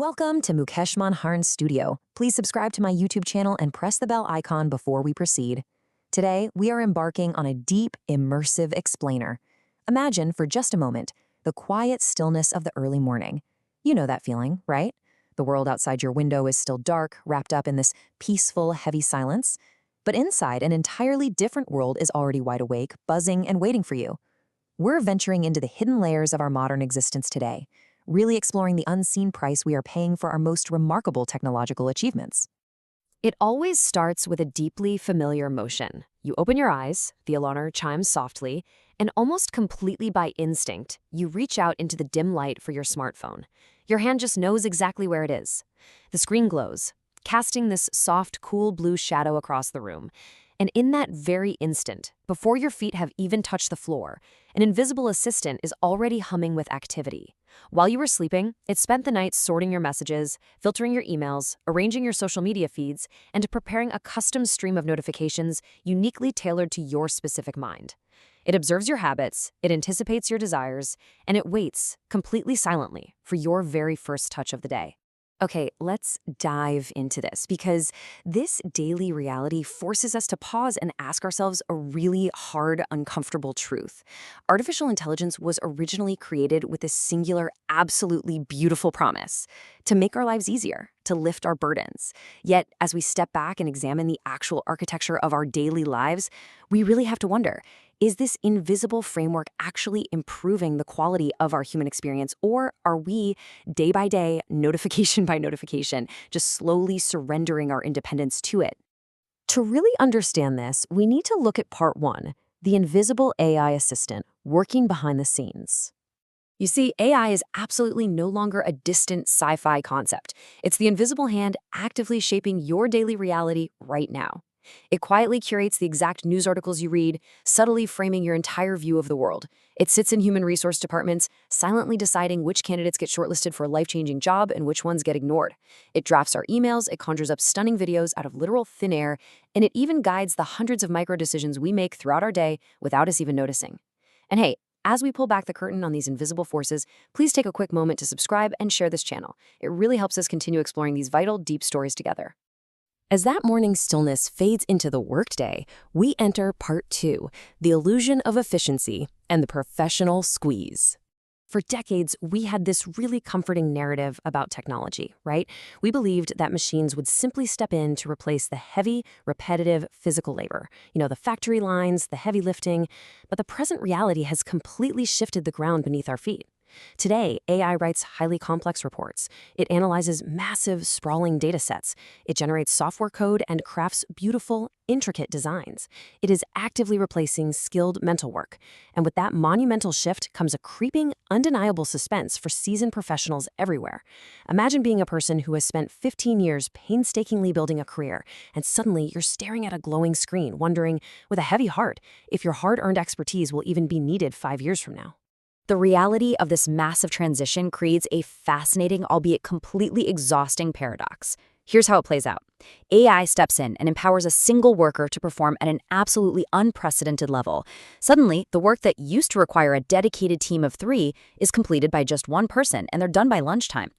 Welcome to Mukesh Manhar's studio. Please subscribe to my YouTube channel and press the bell icon before we proceed. Today, we are embarking on a deep, immersive explainer. Imagine, for just a moment, the quiet stillness of the early morning. You know that feeling, right? The world outside your window is still dark, wrapped up in this peaceful, heavy silence. But inside, an entirely different world is already wide awake, buzzing, and waiting for you. We're venturing into the hidden layers of our modern existence today, really exploring the unseen price we are paying for our most remarkable technological achievements. It always starts with a deeply familiar motion. You open your eyes, the alarm chimes softly, and almost completely by instinct, you reach out into the dim light for your smartphone. Your hand just knows exactly where it is. The screen glows, casting this soft, cool blue shadow across the room. And in that very instant, before your feet have even touched the floor, an invisible assistant is already humming with activity. While you were sleeping, it spent the night sorting your messages, filtering your emails, arranging your social media feeds, and preparing a custom stream of notifications uniquely tailored to your specific mind. It observes your habits, it anticipates your desires, and it waits, completely silently, for your very first touch of the day. Okay, let's dive into this because this daily reality forces us to pause and ask ourselves a really hard, uncomfortable truth. Artificial intelligence was originally created with a singular, absolutely beautiful promise: to make our lives easier, to lift our burdens. Yet, as we step back and examine the actual architecture of our daily lives, we really have to wonder, is this invisible framework actually improving the quality of our human experience, or are we, day by day, notification by notification, just slowly surrendering our independence to it? To really understand this, we need to look at part one, the invisible AI assistant working behind the scenes. You see, AI is absolutely no longer a distant sci-fi concept. It's the invisible hand actively shaping your daily reality right now. It quietly curates the exact news articles you read, subtly framing your entire view of the world. It sits in human resource departments, silently deciding which candidates get shortlisted for a life-changing job and which ones get ignored. It drafts our emails, it conjures up stunning videos out of literal thin air, and it even guides the hundreds of micro-decisions we make throughout our day without us even noticing. And hey, as we pull back the curtain on these invisible forces, please take a quick moment to subscribe and share this channel. It really helps us continue exploring these vital, deep stories together. As that morning stillness fades into the workday, we enter part two, the illusion of efficiency and the professional squeeze. For decades, we had this really comforting narrative about technology, right? We believed that machines would simply step in to replace the heavy, repetitive physical labor. The factory lines, the heavy lifting. But the present reality has completely shifted the ground beneath our feet. Today, AI writes highly complex reports. It analyzes massive, sprawling data sets. It generates software code and crafts beautiful, intricate designs. It is actively replacing skilled mental work. And with that monumental shift comes a creeping, undeniable suspense for seasoned professionals everywhere. Imagine being a person who has spent 15 years painstakingly building a career, and suddenly you're staring at a glowing screen, wondering, with a heavy heart, if your hard-earned expertise will even be needed 5 years from now. The reality of this massive transition creates a fascinating, albeit completely exhausting paradox. Here's how it plays out. AI steps in and empowers a single worker to perform at an absolutely unprecedented level. Suddenly, the work that used to require a dedicated team of 3 is completed by just one person, and they're done by lunchtime.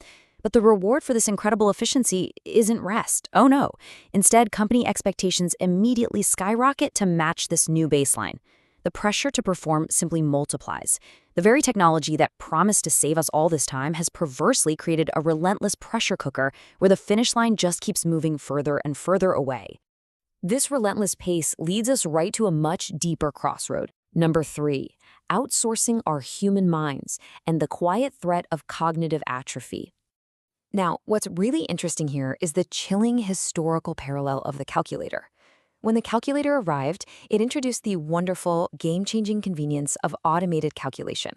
But the reward for this incredible efficiency isn't rest. Oh no. Instead, company expectations immediately skyrocket to match this new baseline. The pressure to perform simply multiplies. The very technology that promised to save us all this time has perversely created a relentless pressure cooker where the finish line just keeps moving further and further away. This relentless pace leads us right to a much deeper crossroad. Number 3, outsourcing our human minds and the quiet threat of cognitive atrophy. Now, what's really interesting here is the chilling historical parallel of the calculator. When the calculator arrived, it introduced the wonderful, game-changing convenience of automated calculation.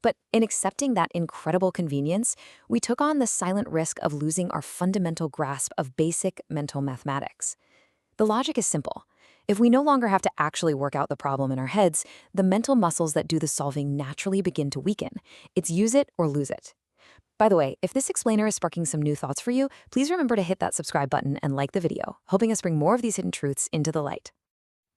But in accepting that incredible convenience, we took on the silent risk of losing our fundamental grasp of basic mental mathematics. The logic is simple. If we no longer have to actually work out the problem in our heads, the mental muscles that do the solving naturally begin to weaken. It's use it or lose it. By the way, if this explainer is sparking some new thoughts for you, please remember to hit that subscribe button and like the video, helping us bring more of these hidden truths into the light.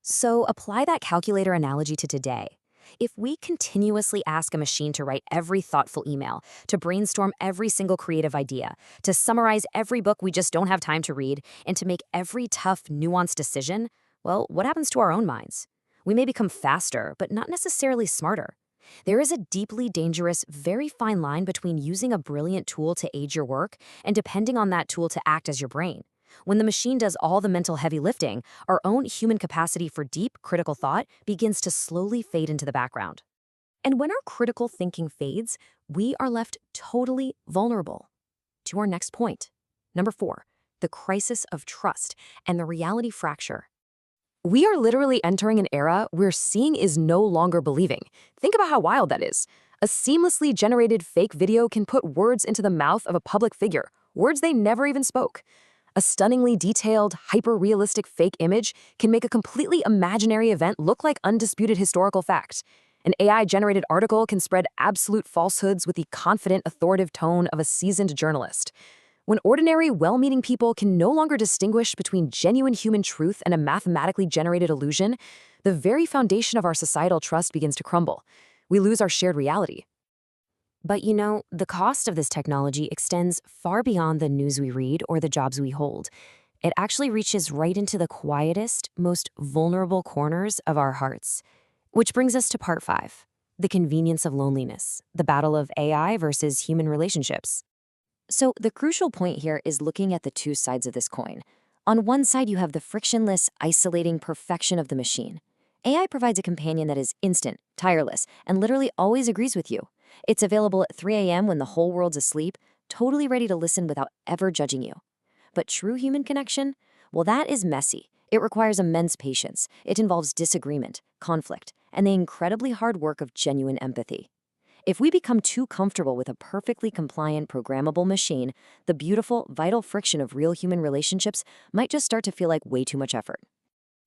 So apply that calculator analogy to today. If we continuously ask a machine to write every thoughtful email, to brainstorm every single creative idea, to summarize every book we just don't have time to read, and to make every tough, nuanced decision, well, what happens to our own minds? We may become faster, but not necessarily smarter. There is a deeply dangerous, very fine line between using a brilliant tool to aid your work and depending on that tool to act as your brain. When the machine does all the mental heavy lifting, our own human capacity for deep, critical thought begins to slowly fade into the background. And when our critical thinking fades, we are left totally vulnerable. To our next point. Number 4, the crisis of trust and the reality fracture. We are literally entering an era where seeing is no longer believing. Think about how wild that is. A seamlessly generated fake video can put words into the mouth of a public figure, words they never even spoke. A stunningly detailed, hyper-realistic fake image can make a completely imaginary event look like undisputed historical fact. An AI-generated article can spread absolute falsehoods with the confident, authoritative tone of a seasoned journalist. When ordinary, well-meaning people can no longer distinguish between genuine human truth and a mathematically generated illusion, the very foundation of our societal trust begins to crumble. We lose our shared reality. But the cost of this technology extends far beyond the news we read or the jobs we hold. It actually reaches right into the quietest, most vulnerable corners of our hearts. Which brings us to part 5, the convenience of loneliness, the battle of AI versus human relationships. So the crucial point here is looking at the two sides of this coin. On one side, you have the frictionless, isolating perfection of the machine. AI provides a companion that is instant, tireless, and literally always agrees with you. It's available at 3 a.m. when the whole world's asleep, totally ready to listen without ever judging you. But true human connection? Well, that is messy. It requires immense patience. It involves disagreement, conflict, and the incredibly hard work of genuine empathy. If we become too comfortable with a perfectly compliant, programmable machine, the beautiful, vital friction of real human relationships might just start to feel like way too much effort.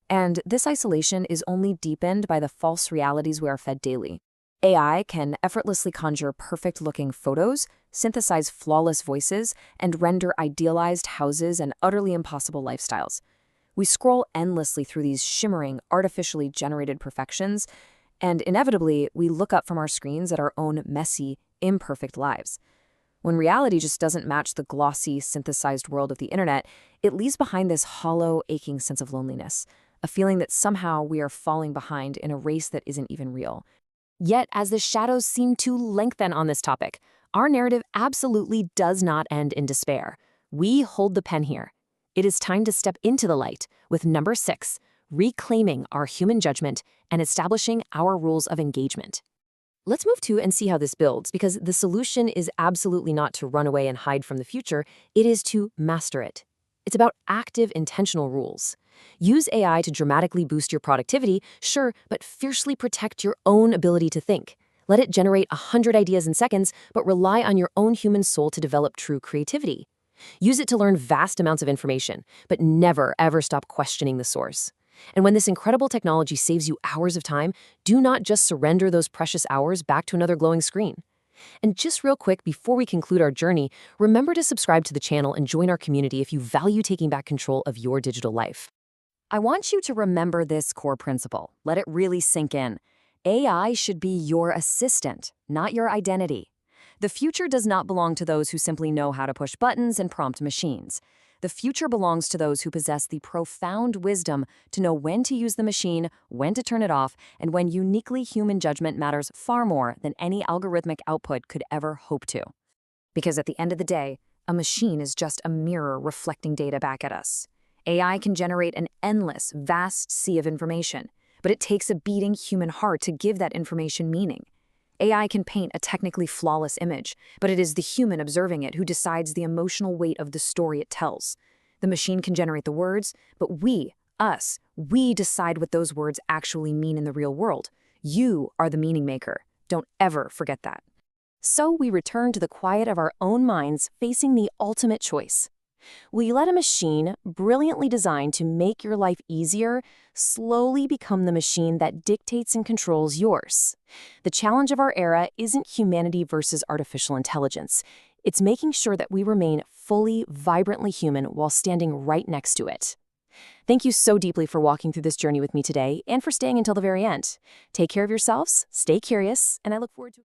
And this isolation is only deepened by the false realities we are fed daily. AI can effortlessly conjure perfect-looking photos, synthesize flawless voices, and render idealized houses and utterly impossible lifestyles. We scroll endlessly through these shimmering, artificially generated perfections, and inevitably, we look up from our screens at our own messy, imperfect lives. When reality just doesn't match the glossy, synthesized world of the internet, it leaves behind this hollow, aching sense of loneliness, a feeling that somehow we are falling behind in a race that isn't even real. Yet, as the shadows seem to lengthen on this topic, our narrative absolutely does not end in despair. We hold the pen here. It is time to step into the light with number 6, reclaiming our human judgment and establishing our rules of engagement. Let's move to and see how this builds, because the solution is absolutely not to run away and hide from the future. It is to master it. It's about active, intentional rules. Use AI to dramatically boost your productivity, sure, but fiercely protect your own ability to think. Let it generate 100 ideas in seconds, but rely on your own human soul to develop true creativity. Use it to learn vast amounts of information, but never, ever stop questioning the source. And when this incredible technology saves you hours of time, do not just surrender those precious hours back to another glowing screen. And just real quick, before we conclude our journey, remember to subscribe to the channel and join our community if you value taking back control of your digital life. I want you to remember this core principle. Let it really sink in. AI should be your assistant, not your identity. The future does not belong to those who simply know how to push buttons and prompt machines. The future belongs to those who possess the profound wisdom to know when to use the machine, when to turn it off, and when uniquely human judgment matters far more than any algorithmic output could ever hope to. Because at the end of the day, a machine is just a mirror reflecting data back at us. AI can generate an endless, vast sea of information, but it takes a beating human heart to give that information meaning. AI can paint a technically flawless image, but it is the human observing it who decides the emotional weight of the story it tells. The machine can generate the words, but we decide what those words actually mean in the real world. You are the meaning maker. Don't ever forget that. So we return to the quiet of our own minds, facing the ultimate choice. Will you let a machine, brilliantly designed to make your life easier, slowly become the machine that dictates and controls yours? The challenge of our era isn't humanity versus artificial intelligence. It's making sure that we remain fully, vibrantly human while standing right next to it. Thank you so deeply for walking through this journey with me today and for staying until the very end. Take care of yourselves, stay curious, and I look forward to